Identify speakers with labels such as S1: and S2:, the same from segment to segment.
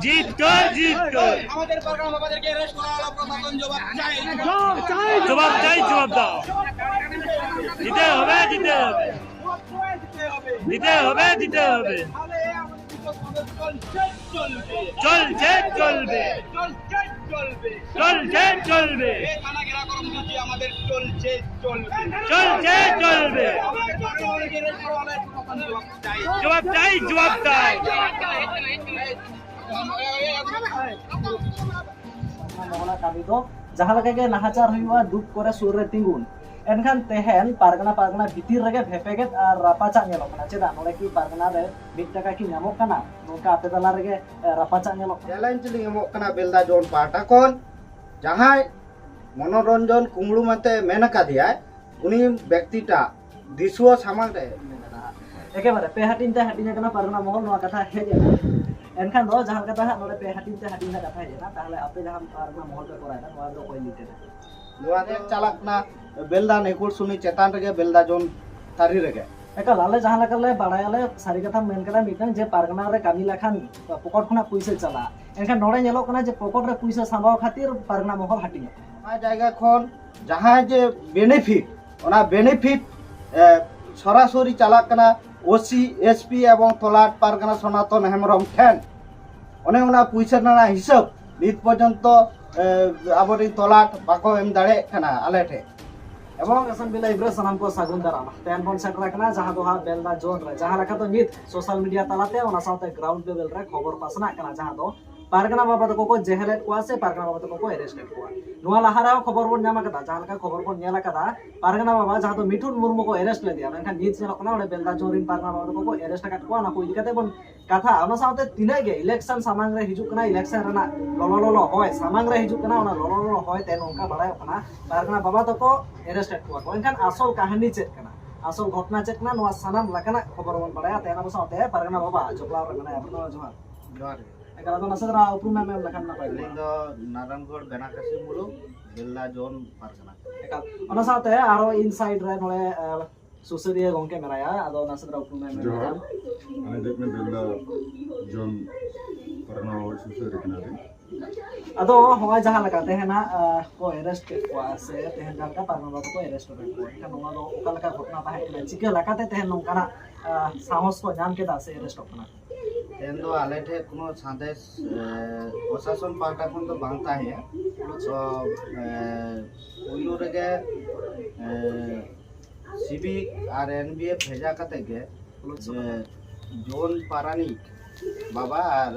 S1: জিত কর
S2: আমাদের পারগানা বাবাদেরকে অ্যারেস্ট করা হলো, প্রশাসন জবাব চাই।
S1: জবাব দাও দিতে হবে
S2: তাহলে আমাদের চলবে এই থানাঘেরা কর্মসূচি আমাদের চলবে। আমাদের পারগানাকে অ্যারেস্ট করা হলো, প্রশাসন জবাব চাই।
S3: mohona kami do jaha lage ge nahachar huwa duk kore sur re tingun enkan tehen pargana bitir rege bhepeget ar rapacha nyelo kana cheda nore ki pargana re bit taka ki nyamok kana nongka ape dala rege rapacha nyelo
S4: challenging এমক কানা বেলদা জন পাটা কোন যাহাই মনোরঞ্জন কুমড়ু মতে মেনকা দিয়া উনি ব্যক্তিটা দিশুও সামাং রে
S3: ekebare pe hatin te hatinya kana pargana mohon noa katha heje enkan do jaha kata ha nore pe hatin te hatin katha heje na tahle ape jaha pargana mohon pe korai na noa do koi lite
S4: নোয়া দেখ চালাক না বেলদা নেকুল শুনি চেতান রেগে বেলদা জন তারি রেগে
S3: eka lale jaha lakale badayale sari katha men kada mitang je pargana re kami lakhan pokot khona puise chala enkan nore nyelo kana je pokot re puise sambaw khatir pargana mohon hatinya
S4: ওনা জায়গা খন যাহাই যে benefit ওনা benefit সরাসরি চালাক কানা OC SP এবং তলাট পারগানা সনাতন হেমরম ঠেন অনেক ওনা পয়সা না হিসাব নিত পর্যন্ত আবরি তলাট বাকো এম দাঁড়ে কানা আলেঠে
S3: এবং asan bila ibre sanam ko sagun darama ten bon setra kana jaha do ha belda jon re jaha rakha to nit social media talate ona saute ground level re khobor pasna kana jaha do pargana baba to ko jehelet ko ase pargana baba to ko arrested ko noa lahara khobor bon nyama kada jaha laka khobor bon nyala kada pargana baba jaha to mitun murmu ko arrest le dia menkan nit selo kana ole belda jorin pargana baba to ko arrest kat ko na ko idikate bon katha ona saute tinai ge election samang re hijuk kana election rena lolo hoy samang re hijuk kana ona lolo hoy ten onka baray kana pargana baba to ko arrested ko enkan asol kahani chet kana asol ghotna chet kana noa sanam lakana khobor bon badaya tena saute pargana baba jokla re kana apno johar
S4: জোয়ার
S3: ekala to nasara uprum mem lakhan na pai
S4: আলিং দো নারায়ণগড় বেনাকাশি মুলু বেলদা জন Pargana
S3: ekal ona saute aro inside re nole susuriya gongke meraya ado nasara uprum mem
S5: Johar, ane dekne benda John Pargana Susur Kinari.
S3: ado hoy jaha laka tehena ko arrest ko ase tehen dalka pargana baba ko arrest ko ekal noma do okal ka ghotna tahe kana chike lakate tehen nongkana sahos ko jam ke da se arrest kana
S4: তেন তো আলেঠে কোনো সাদেশ প্রশাসন পাল্টা কোন তো বাং তাহে তো ওইলু রেগে সিভিক আর এনবিএফ ভেজা কাতে গে জোন পারানিক বাবা আর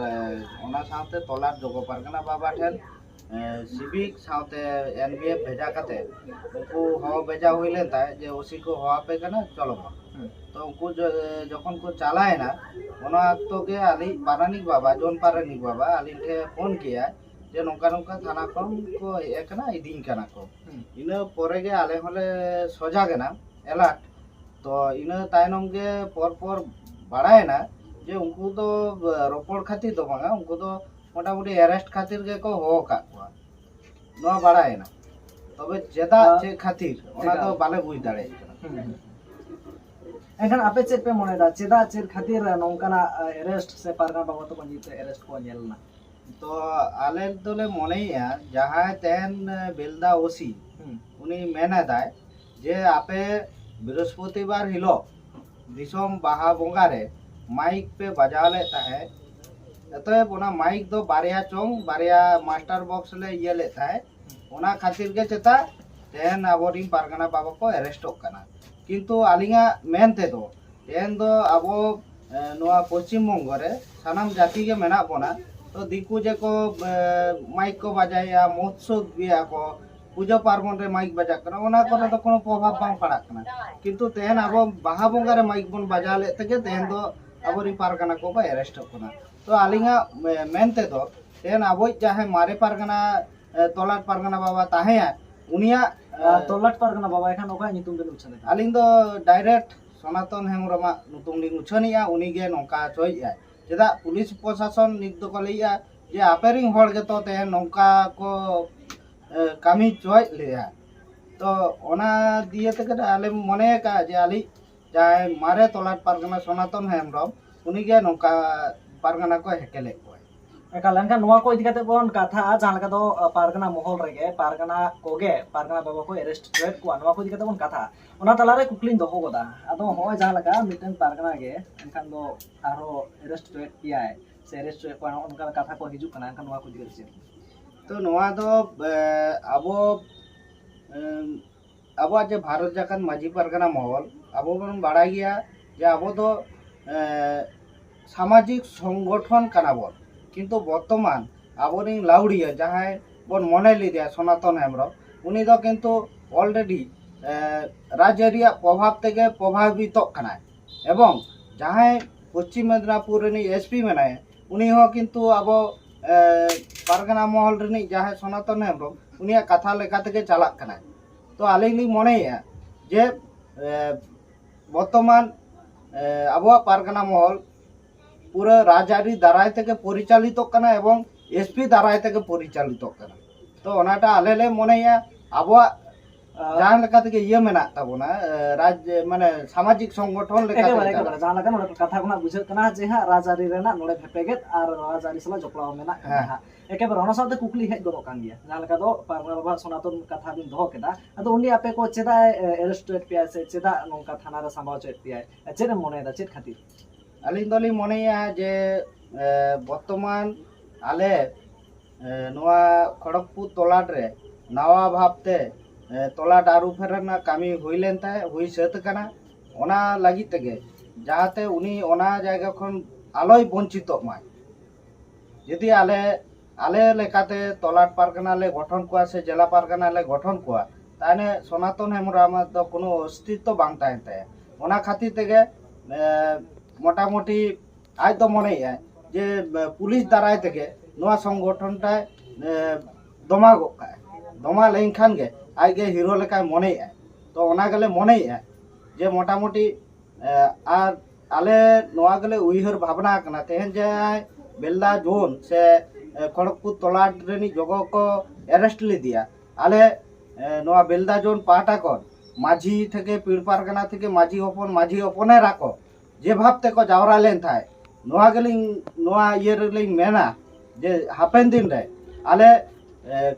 S4: ওনা সাথে তলার যোগ পারগানা বাবা ঠেন সিভিক সাথে এনবিএফ ভেজা কাতে উনকু হওয়া ভেজা হইলে তাই যে ওসি কো হওয়া পে কেনা চলো তো উনকু যখন কো চালায় না ওনা তো গে আলি পারানিক বাবা জোন পারানিক বাবা আলি ঠে ফোন কিয়া যে নৌকা নৌকা থানা কম কো একনা ইদিন কানা কো ইনা পরে গে আলে হলে সজা গেনা এলাট তো ইনা তাইনম গে পর বাড়ায় না যে উনকু তো রোপড় খাতির তো বাঙা উনকু তো মোটামুটি অ্যারেস্ট খাতির গে কো হো কা কোয়া নোয়া বাড়ায় না তবে যেটা যে খাতির ওনা তো বালে বুঝ দাঁড়ে
S3: enkan ape chet pe mone da cheda chet khatir nongkana arrest se pargana baba to ko nit arrest ko nyelna
S4: তো আলের দলে মনেইয়া যাহা তেন বেলদা ওসি উনি মেনা দেয় যে আপে বৃহস্পতিবার হিল দিসম বাহা বঙ্গারে মাইক পে বাজালে তাহে অতএব ওনা মাইক দো বারিয়া চং বারিয়া মাস্টার বক্স লে ইয়ে ले তাহে ওনা খাতির গে চেতা তেন আবরিং পারগানা বাবা কো অ্যারেস্ট কানা কিন্তু আলিঙা মেনতে দো তেন দো আবো নোয়া পশ্চিমবঙ্গরে সানাম জাতি গে মেনা বনা তো দিকু যে को মাইক को বাজায়া মহোৎসব বিয়া को पूजा पार्बन रे माइक बजा कना ओना कोना तो कोनो प्रभाव बांग पड़ा कना किंतु तेन अब बाहा बंगा रे माइक बन बजा ले तके तेन दो अबरी पारगना को बा अरेस्ट कना तो आलिंगा मेनते दो तेन अबो चाहे मारे पारगना तोलाट पारगना बाबा ताहे उनिया
S3: tolat pargana baba ekhan oka nyutum ben uchane
S4: आलिंग दो डायरेक्ट सनातन हेमरमा नुतुम लिंग उछनिया उनिगे नोका चोइया जेदा पुलिस प्रशासन निक दो कलिया जे आपेरिंग होड़ गे तो तेन नोका को कामी चोय लिया तो ओना दिए तक आले मने का जे आली जाय मारे तोलाट पारगना सनातन हेमरम उनिगे नोका पारगना को हेकेले को
S3: एकाल एनखान नोआ को इदी काते बोन कथा जहां लका दो पारगना महल रेगे पारगना कोगे पारगना बाबा को अरेस्ट ट्रेड को नोआ को इदी काते बोन कथा ओना तलारे कुकलिन दोहो गोदा आदो हो जहां लका मिटन पारगना गे एनखान दो आरो अरेस्ट ट्रेड पियाय से अरेस्ट ट्रेड को उनका कथा को हिजु कना एनखान नोआ को इदी काते
S4: तो नोआ दो आबो अब जे भारत जाकान माझी पारगना महल अब बन बाड़ा गया जे अब तो सामाजिक संगठन कानाबन किंतु बर्तमान आबोरिन लाउड़िया जहाँ बन मने लिया सनातन हेम्ब्रम उनी दो किंतु अलरेडी राज्य प्रभाव तेगे प्रभावित एवं जहाँ पश्चिम मेदिनीपुर एसपी मेनाए उनी हो किंतु अब पारगना महल रिनी जहाँ सनातन हेम्ब्रम उनिया कथा लेका तेगे चलाक कना तो आलिनी मने जे बर्तमान अब पारगना महल पूरा राजारी दाराय तेगे परिचालित करना एवं एसपी दाराय तेगे परिचालित करना तो ओनाटा आलेले मनेया अब जहां लेका तेगे ये मेना ताबोना राज्य माने सामाजिक संगठन लेका
S3: एकेबारे जहां लका नोडे कथा कोना बुझे कना जे हा राजारी रेना नोडे भेपेगेत आर राजारी सला जपलाव मेना हा एकेबारे ओना साथे कुकली हेज गदो कान गया जहां लका दो पारगना बाबा सनातन कथा बिन दोहो केदा अदो उनी आपे को चेदा अरेस्टेड पिया से चेदा नोंका थाना रे संभाव चेत पिया चेद मने दा चेत खातिर
S4: आलिन दोली मनेया जे बर्तमान आले नोआ खड़गपुर तोलाट रे नवा भावते तोलाट आरु फेरना कामी हुईलेन ताय हुई सेत कना ओना लगी तेगे जाते उनी ओना जायगा खन आलोय वंचित माय यदि आले आले लेकाते तोलाट पारगना ले गठन कोआ से जिला पारगना ले गठन कोआ ताने सनातन हेम्ब्रम दो कोनो अस्तित्व बांग ताहेन ताय ओना खातिर तेगे मोटामुटी आज तो मने जे पुलिस दाराय तेगे नोआ संगठनटा दमा गोकाय दमा लेनखान गे आगे हिरो लेका मने तो ओना गले मने जे मोटामुटी आर आले नोआ गले उइहर भावना कना तेहन जे बेलदा जोन से खड़गपुर तोलाट रेनी जगो को अरेस्ट ले दिया आले नोआ बेलदा जोन पाटा कोन माझी थेके पीड़ पारगना थेके माझी अपने राखो जे भावते को जावरा लेन थाय नोआ गेलिंग नोआ ये रेलिंग मेना जे हापेन दिन रे आले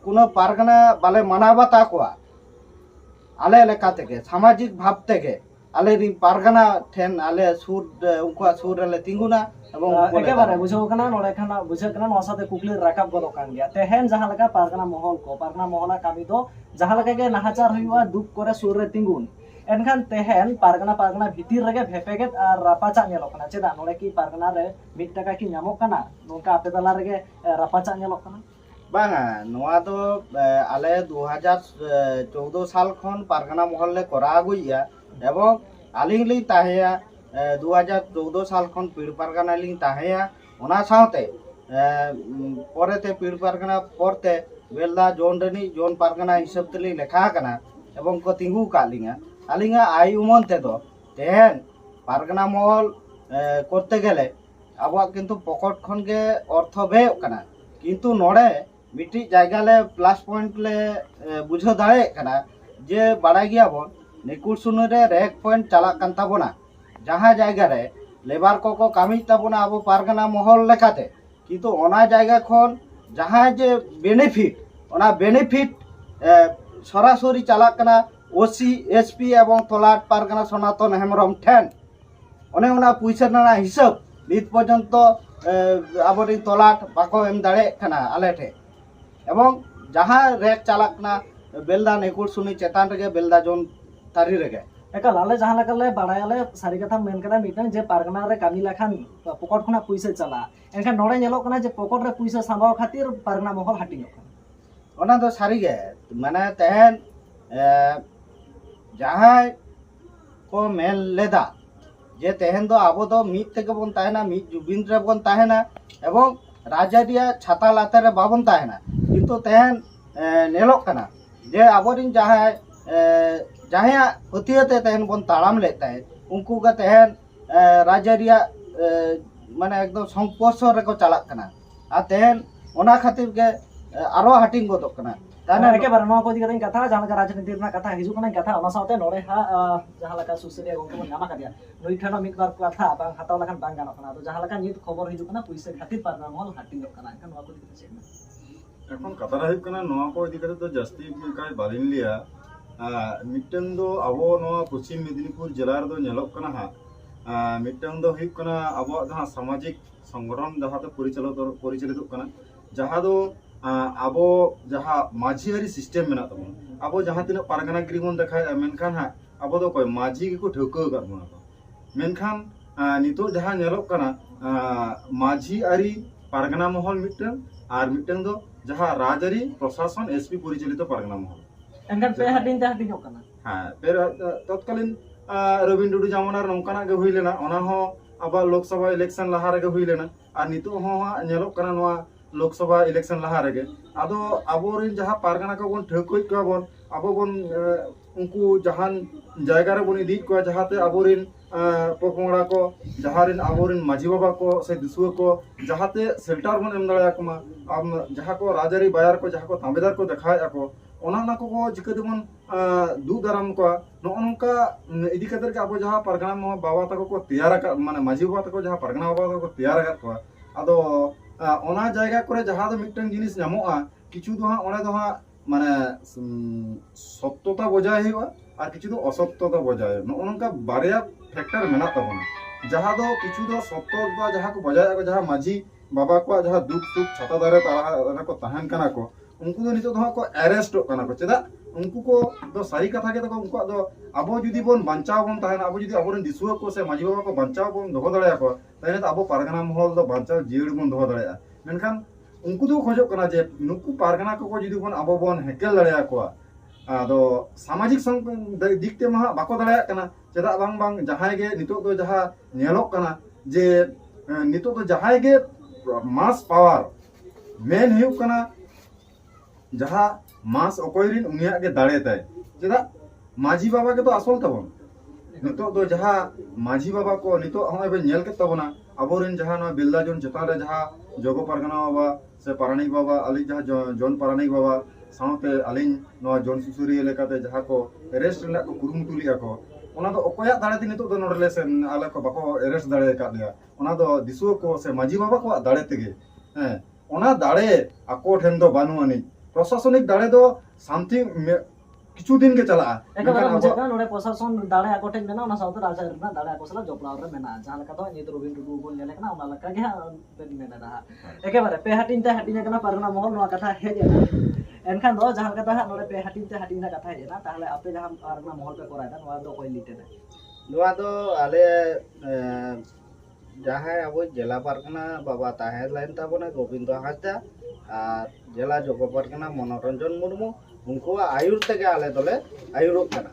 S4: कुनो पारगना बाले मानाबाता कोआ आले लेका तेगे सामाजिक भाव तेगे आले रि पारगना ठेन आले सुर उनका सुर रे तिंगुना एवं
S3: एकेबारे बुझो कना नोडे खाना बुझे कना नो साथे कुकली राकाब गदो कान गया तेहेन जहां लगा पारगना महला कामी दो जहां लगा के नाहाचार हुआ दुख करे सुर रे तिंगुन एनखान तेहेन पारगना भीतिर रेगे भेपेगेत आर रापाचा नेलो कना चेदा नोडे की पारगना रे 1 टाका की नामो कना नोका आपे दला रेगे रापाचा नेलो कना
S4: बांगा नोआ तो आले 2014 साल खन पारगना महल ले करा आगुइया एवं आलिंग लिंग ताहेया 2014 साल खन पीड़ पारगना लिंग ताहेया ओना सावते परेते पीड़ पारगना परते बेलदा जोन रेनी जोन पारगना हिसाब तेली लेखा कना एवं को तिंगु कालिंगा आलिंगा आई उमन ते दो तेहन पारगना महल करते गेले अब किंतु पकट खन गे अर्थ बे कना किंतु नोडे मिट्टी जायगा ले प्लस पॉइंट ले बुझो दाड़े कना जे बाड़ा गया बन निकुल सुनु रे रेक पॉइंट चला कान ताबोना जहां जायगा रे लेबर को कामी ताबोना अब पारगना महल लेकाते किंतु ओना जायगा खन जहां जे बेनिफिट सरासरि चला कना ओसी एसपी एवं तोलाट पारगना सनातन हेम्ब्रम ठेन ओने ओना पुइसा ना हिसाब नित पर्यंत आबोरिन तोलाट बाको एम दाड़े कना आले ठे एवं जहां रेक चला कना बेलदा नेकुल सुनी चेतान रेगे बेलदा जोन तारी रेगे
S3: एकाल आले जहां लका ले बाड़ायाले सारी कथा मेन कदा मिटन जे पारगना रे कामी लाखान पकट खना पुइसा चला एनखान नोडे नेलो कना जे पकट रे पुइसा सांबाव खातिर पारगना महल हाटिनो कना
S4: ओना तो सारी गे माने तेहन जहां को मेल लेदा जे तेहन दो आबो दो मिट तेगे बन ताहेना मिट जुबिन रे बन ताहेना एवं राजारिया छाता लाते रे बाबन ताहेना किंतु तेहन नेलो कना जे आबोरिन जहां पतियते तेहन बन ताड़ाम लेता है उनको का तेहन राजारिया माने एकदम संपर्श रे को चला कना आ तेहन ओना खातिर के आरो हाटिंग गदो कना
S3: ताना एकेबारे नवा को दिखा कथा जहां लगा राजनीति रना कथा हिजु कना कथा ओना साथे नोरे हा जहां लगा सुसरिया गोंके बन नामा कदिया नई ठनो मिद बार कथा बांग हताव लखन बांग गानो कना तो जहां लगा नित खबर हिजु कना पुइसे खातिर पारना मोल हाटिंग कना एनखान नवा को दिखा छे
S5: এখন কাতারা ᱦᱩᱭᱩᱜ ᱠᱟᱱᱟ ᱱᱚᱣᱟ ᱠᱚ ᱤᱫᱤ ᱠᱟᱛᱮ ᱫᱚ ᱡᱟᱹᱥᱛᱤ ᱠᱟᱭ ᱵᱟᱹᱞᱤᱧ ᱞᱟᱹᱭᱟ ᱢᱤᱫᱴᱟᱝ ᱫᱚ ᱟᱵᱚ ᱱᱚᱣᱟ ᱯᱚᱥᱪᱤᱢ ᱢᱮᱫᱽᱱᱤᱯᱩᱨ ᱡᱮᱞᱟ ᱨᱮᱫᱚ ᱧᱮᱞᱚᱜ ᱠᱟᱱᱟ ᱦᱟᱸᱜ ᱢᱤᱫᱴᱟᱝ ᱫᱚ ᱦᱩᱭᱩᱜ ᱠᱟᱱᱟ ᱟᱵᱚᱣᱟᱜ ᱡᱟᱦᱟᱸ ᱥᱟᱢᱟᱡᱤᱠ ᱥᱚᱝᱜᱚঠᱚᱱ ᱡᱟᱦᱟᱸᱛᱮ ᱯᱚᱨᱤᱪᱟᱞᱤᱛᱚᱜ ᱠᱟᱱᱟ ᱡᱟᱦᱟᱸ ᱫᱚ ᱟᱵᱚ ᱡᱟᱦᱟᱸ ᱢᱟᱹᱡᱷᱤᱭᱟᱹᱨᱤ ᱥᱤᱥᱴᱮᱢ ᱢᱮᱱᱟᱜ ᱛᱟᱵᱚᱱᱟ ᱟᱵᱚ ᱡᱟᱦᱟᱸ ᱛᱤᱱᱟᱹᱜ ᱯᱟᱨᱜᱟᱱᱟ ᱜᱤᱨᱤ ᱵᱚᱱ ᱫᱮᱠᱷᱟᱭᱮᱫᱼᱟ ᱢᱮᱱᱠᱷᱟᱱ ᱦᱟᱸᱜ ᱟᱵᱚ ᱫᱚ ᱚᱠᱚᱭ ᱢᱟᱹᱡᱷᱤ ᱜᱮᱠᱚ ᱴᱷᱟᱹᱣᱠᱟᱹ ᱟᱠᱟᱫ ᱵᱚᱱᱟ ᱠᱚ ᱢᱮᱱᱠᱷᱟन ᱱᱤᱛᱚᱜ ᱡᱟᱦᱟᱸ ᱧᱮᱞᱚᱜ ᱠᱟᱱᱟ ᱢᱟᱹᱡᱷᱤ ᱟᱹᱨᱤ ᱯᱟᱨᱜᱟᱱᱟ ᱢᱚᱦᱚᱞ ᱟᱨ ᱢᱤᱫᱴᱟᱝ ᱫᱚ ᱡᱟᱦᱟᱸ ᱨᱟᱡᱽᱟᱹᱨᱤ ᱯᱨᱚᱥᱟᱥᱚᱱ एसपी পরিচালিত পারগানা মহল
S3: एनखान पे हाटिंग ते हाटिंग कना
S5: হ্যাঁ তৎকালীন রবীন্দ্র টুডু জামানার নংকানাᱜ ᱜᱮ ᱦᱩᱭ ᱞᱮᱱᱟ ᱚᱱᱟ ᱦᱚᱸ আবার লোকসভা ইলেকশন লাহা রেগে ᱦᱩᱭ ᱞᱮᱱᱟ আর নিতᱚᱜ ᱦᱚᱸ ᱧᱮᱞᱚᱜ ᱠᱟᱱᱟ ᱱᱚᱣᱟ লোকসভা ইলেকশন লাহা রেগে ᱟᱫᱚ ᱟᱵᱚᱨᱤᱱ ᱡᱟᱦᱟᱸ ᱯᱟᱨᱜᱟᱱᱟ ᱠᱚᱵᱚᱱ ᱴᱷᱟᱹᱣᱠᱟᱹᱭᱮᱫ ᱠᱚᱣᱟ ᱵᱚᱱ ᱟᱵᱚ ᱵᱚᱱ उनको जहान जायगा रे बन इदी को जहाते आबोरिन पोपंगड़ा को जहारिन आबोरिन माझी बाबा को से दिसुआ को जहाते सेल्टर बन एम दड़ाया को आम जहाँ को राजारी बाजार को जहाँ को तांबेदार को देखाया को ओना को जिकते बन दू दाराम को नोका इदी कतर के आबो जहाँ परगना बाबा तक को तैयार का माने माझी बाबा तक जहाँ परगना बाबा को तैयार को आदो ओना जायगा करे जहाँ दो मिटन जिनिस नामोआ किछु दो हाँ ओने दो हाँ माने सत्यता बजाय हुआ और किछु दो असत्यता बजाय नोका बारिया फैक्टर मेना तबना जहाँ दो किछु दो सत्यता जहाँ को बजाय को जहाँ माझी बाबा को जहाँ दुख सुख छाता दारे तारा को तहन कना को उनको दो नितो दो को अरेस्ट कना को चेदा उनको को दो सही कथा के तो उनको दो आबो जुदी बोन बंचाव बोन तहन आबो जुदी आबोरन दिसुआ को से माझी बाबा को बंचाव बोन दोहो दड़या को तहन आबो पारगना महल दो बंचाव जीड़ बोन दोहो दड़या मेनखान उनको दो खोजो कना जे नुकु पारगना को जुदी बोन आबो बोन हेकेल दड़या को आदो सामाजिक दिकते मा बाको दड़या कना चेदा बांग बांग जहाय गे नितो दो जहा नेलोक कना जे नितो दो जहाय गे मास पावर मेन हुक कना जहा मास अकोयरिन उनिया गे दाड़े ताय चेदा माझी बाबा के तो आसल तबन नितो दो जहा माझी बाबा को नितो हम बे नेल के तबना आबोरिन जहा न बिल्दा जोन चेतान रे जहा जोगो पारगना बाबा से पारानिक बाबा अली जहा जोन पारानिक बाबा साउते अलिन नो जोन सुसुरी लेकाते जहा को अरेस्ट रना को कुरुमुटु लिया को ओना दो अकोया दाड़े ती नितो दो नोडले से आले को बाको अरेस्ट दाड़े का लिया ओना दो दिसुओ को से माझी बाबा को दाड़े तेगे हैं ओना दाड़े आको ठेन दो बानु अनि प्रशासनिक दाड़े दो शांति किछु दिन के चला
S3: एकेबारे मुझे का नोडे प्रशासन दाड़े आको ठेन मेना ओना साउते राजा रना दाड़े आको सला जोपलाव रे मेना जहां लका तो नित रविंद्र टुडू बोन नेले कना ओना लका गे बेन मेना रहा एकेबारे पे हाटिन ते हाटिन कना पारगना महल नोआ कथा हेज एनखान दो जहां कथा नोडे पे हाटिन ते हाटिन कथा हेज ना ताहले आपे जहां पारगना महल पे कराय दा नोआ दो कोई लिटे ना
S4: नोआ दो आले जहां अब जिला पारगना बाबा ताहे लाइन ताबोना गोविंद हासदा और जिला जोगो पारगना मनोरंजन मुर्मू उनको आयुर तक आले दोले आयुरोग कना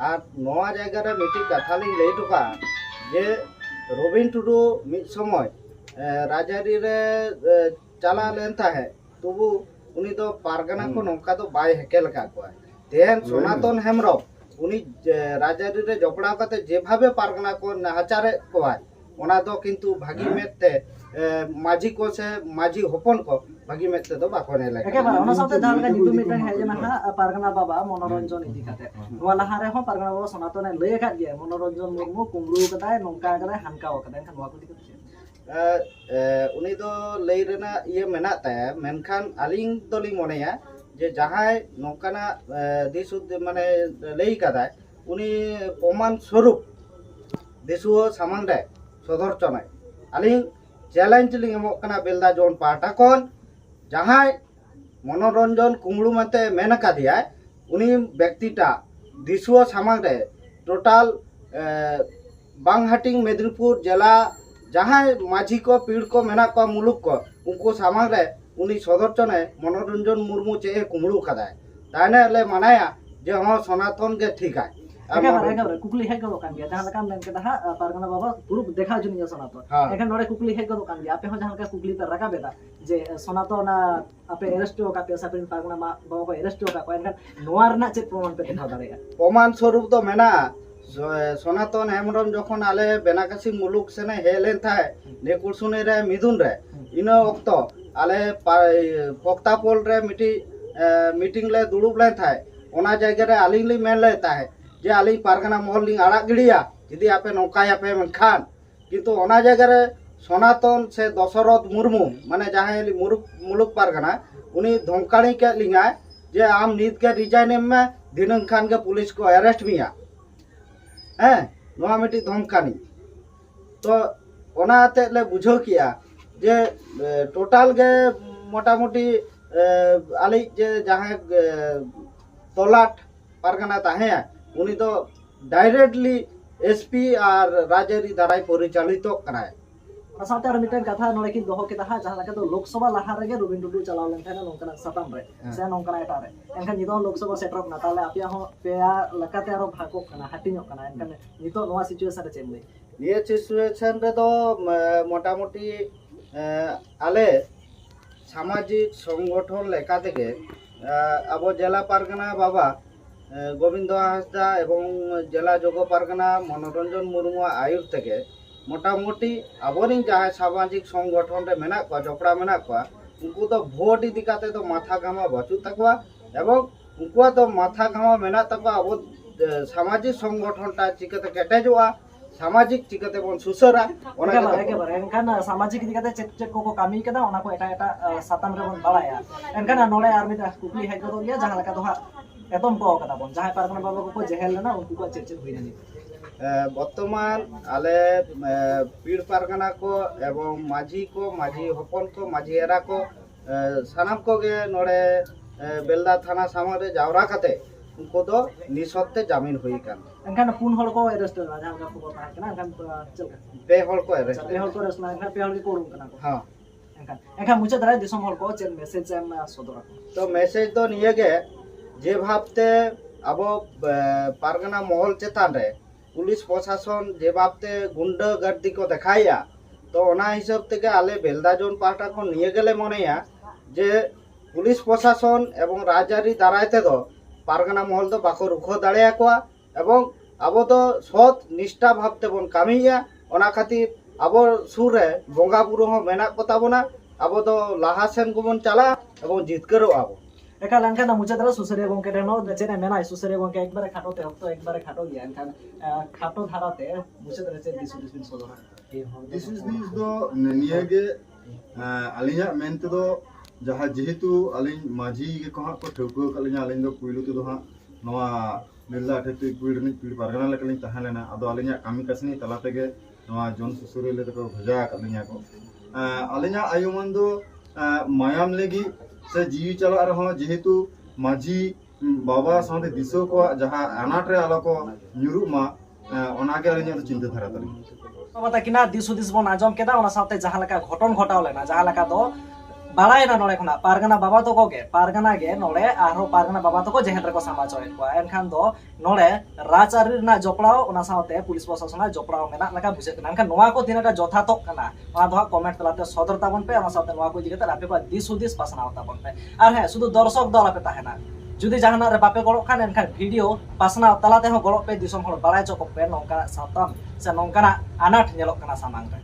S4: और नोआ जायगा रे मिटी कथा लिंग लई टुका जे रविंद्र टुडू मिद समय राजारी रे चला लेन ताहे तबु उनी तो पारगना को नौका तो बाय हेकेल का को तेन सनातन हेमरम उनी राजारी रे जपड़ा काते जे भाबे पारगना को नाचारे को ओना दो किंतु भागी मेते माझी को से माझी होपन को भागी मेते तो बाको ने लागे
S3: एकेबारे ओना साथे दाल का नितु मिटन हेज ना पारगना बाबा मनोरंजन इदी काते नोआ लहा रे हो पारगना बाबा सनातन लय का दिया मनोरंजन मुर्मू कुंगरू कदाय नौका कदाय हानकाव कदाय एनखान नोआ को दिक
S4: उनी दो लई रेना ये मेना ताया मेनखान आलिंग दोलिंग मोनेया जे जहाय नौकाना दिसुद माने लई कदाय उनी प्रमाण स्वरूप दिसुओ सामांग रे सदर चनाय आलिंग चैलेंज लिंग एमो कना बेलदा जोन पाटा कोन जहाय मनोरंजन कुंगड़ू मते मेन का दिया उनी व्यक्तिटा दिसुओ सामांग रे टोटल बांगहाटिंग मेदिनीपुर जिला जहां माझी को पीड़ को मेना को मुलुक को उनको सामांग रे उनी सदर चने मनोरंजन मुर्मू चे कुंगड़ू कदाय ताने ले मनाया जे हम सनातन के ठीक है
S3: एकेबारे कुकली हेग गो कान गया जहां लका मेन के दहा पारगना बाबा पुरुप देखा जुनिया सनातन एखन नोडे कुकली हेग गो कान गया आपे हो जहां लका कुकली पे रका बेदा जे सनातन आपे अरेस्ट हो का पे सापिन पारगना बाबा को अरेस्ट हो का को एनखान नोआर ना चे प्रमाण पे देखा दाड़ेया
S4: प्रमाण स्वरूप तो मेना सनातन हेमरम जखन आले बेनाकासी मुलुक सेने हेलेन थाय नेकुलसुने रे मिदुन रे इनो ओक्तो आले पोक्तापोल रे मिटी मीटिंग ले दुड़ुब लेन थाय ओना जायगा रे आलिंग ली मेन ले ताहे जे आलिंग पारगाना महल लिंग आड़ा गिड़िया यदि आपे नौकाया पे मेनखान किंतु ओना जायगा रे सनातन से दशरथ मुर्मू माने जहां मुलुक पारगाना उनी धमकाणी के लिंगा जे आम नीत के रिजाइन में दिनंग खान के पुलिस को अरेस्ट मिया हैं नोआ मिटी धमकाणी तो ओना ते ले बुझो किया जे टोटल के मोटामुटी आली जे जहां तोलाट पारगाना ताहे उनी तो डायरेक्टली एसपी और राजरी दाराय परिचालित कराय
S3: साथ और मिटन कथा नोले की दोहो के तहा जहां लगा तो लोकसभा लहा रे रविन टुडू चलाव लेन थाना नोंकना सताम रे से नोंकना एटा रे एनखान नितो लोकसभा सेटअप ना ताले आपिया हो पेया लकाते आरो भागो कना हटिनो कना एनखान नितो नोआ सिचुएशन रे चेमले
S4: ये सिचुएशन रे तो मोटामुटी आले सामाजिक संगठन लेका तेगे अब जिला पारगाना बाबा गोविंद हांसदा एवं जिला जोग पारगाना मनोरंजन मुर्मू आयुर तेगे मोटामुटी आबोरिन जहाँ सामाजिक संगठन रे मेना को जपड़ा मेना को उनको तो भोट इदी काते तो माथा घामा बचू तकवा एवं उनको तो माथा घामा मेना तकवा अब सामाजिक संगठन ता चिकते केटेजवा सामाजिक चिकते बन सुसरा
S3: एकेबारे एनखान सामाजिक इदी काते चेक चेक को कामी केदा ओना को एटा एटा साताम रे बन बालाया एनखान नोले आर मिटा कुकली हेज दो लिया जहां लका तो एतम को कदा बन जहां पारगाना बाबा को जेहेल लेना उनको को चेक चेक हुई नहीं
S4: बर्तमान आले पीड़ पारगाना को एवं माझी हपन को माझी एरा को सानाम को गे नोड़े बेलदा थाना सामने जावरा कते उनको तो निसत्ते जामीन हुई कान
S3: एनखान पुन हल को अरेस्ट ना जहां का खबर था ना एनखान चलका
S4: पे हल को अरेस्ट
S3: ना एनखान पे हल के कोरुम कना को
S4: हां
S3: एनखान मुझे दराय दिसम हल को चेन मैसेज एम सदरा
S4: तो मैसेज तो निये गे जे भाबते अब पारगाना महल चेतान रे पुलिस प्रशासन जे बाबते गुंडागर्दी को देखाया तो ओना हिसाब तेगे आले बेलदा जोन पार्टा को निये गेले मनेया जे पुलिस प्रशासन एवं राजारी दारायते दो पारगाना महल तो बाको रुखो दाड़ेया कोआ एवं अब तो सत निष्ठा भाबते बन कामिया ओना खातिर अब सुर रे बोंगा बुरु हो मेना को ताबोना अब तो लाहासेन गुबन चला एवं जितकरो आबो
S3: एका लंका ना मुझे तरह सुसरे गोंके रेनो चेने मेना सुसरे गोंके एक बार खाटो ते तो एक बार खाटो गया एनखान खाटो धाराते मुझे तरह से दिस सदरा
S5: दिस दो नियगे अलिया मेनते दो जहां जेहेतु अलिन माझी के कहा को ठोको कलिया अलिन दो पुइलु तो हा नवा मिलदा ठेतु पीड़ पारगाना लेकलिन तहालेना अदो अलिया कामी कसनी तलाते के नवा जोन सुसुरे ले तो भजा कलिया को अलिया आयुमन दो मायाम लेगी से जीवी चला रहा जेहेतु माझी बाबा साथे दिसो को जहां अनाट रे आलो को न्यूरु मा ओनागे अलिया चिंता धारा तली
S3: मता किना दिस बन आजम केदा ओना साथे जहां लका घटन घटाव लेना जहां लका तो बाड़ाय ना नोले खना पारगाना बाबा तो को गे पारगाना गे नोले आरो पारगाना बाबा तो को जेहेल रे को समाज होय को एनखान दो नोले राजआरी ना जपड़ाव ओना साथे पुलिस प्रशासन जपड़ाव मेना लका बुझे तना एनखान नोवा को तिनाटा जथातो कना ओना दो कमेंट तलाते सदर ताबन पे ओना साथे नोवा को जिगते आपे को दिस पासना ताबन पे आर हे शुद्ध दर्शक दल आपे ताहेना जुदी जहाना रे बापे गलो खान एनखान वीडियो पासना तलाते हो गलो पे दिसम हल बाड़ाय चको पे नोंका साताम से नोंकाना अनाट नेलो कना सामांग रे